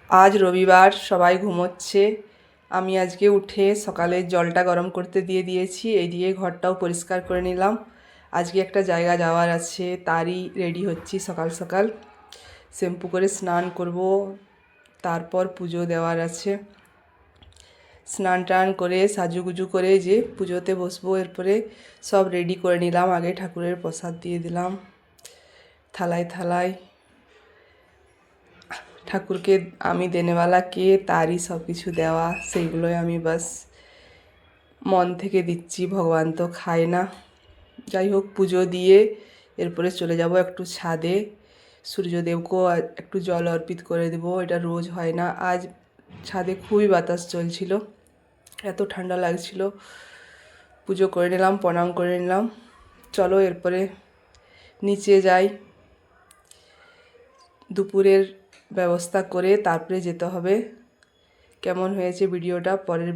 আজ রবিবার, সবাই ঘুমোচ্ছে। আমি আজকে উঠে সকালে জলটা গরম করতে দিয়ে দিয়েছি, এই দিয়ে ঘরটাও পরিষ্কার করে নিলাম। আজকে একটা জায়গা যাওয়ার আছে, তারই রেডি হচ্ছি। সকাল সকাল শ্যাম্পু করে স্নান করব, তারপর পুজো দেওয়ার আছে। স্নান টান করে সাজুগুজু করে যে পুজোতে বসবো, এরপরে সব রেডি করে নিলাম। আগে ঠাকুরের প্রসাদ দিয়ে দিলাম থালায় থালায়। ঠাকুরকে আমি দেনেওয়ালা কে, তারই সব কিছু দেওয়া, সেইগুলোই আমি বাস মন থেকে দিচ্ছি। ভগবান তো খায় না। যাই হোক, পুজো দিয়ে এরপরে চলে যাব একটু ছাদে। সূর্যদেবকেও একটু জল অর্পিত করে দেবো, এটা রোজ হয় না। আজ ছাদে খুবই বাতাস চলছিল, এত ঠান্ডা লাগছিল। পুজো করে নিলাম, প্রণাম করে নিলাম। চলো এরপরে নিচে যাই, দুপুরের ব্যবস্থা করে তারপরে যেতে হবে। কেমন হয়েছে ভিডিওটা পরের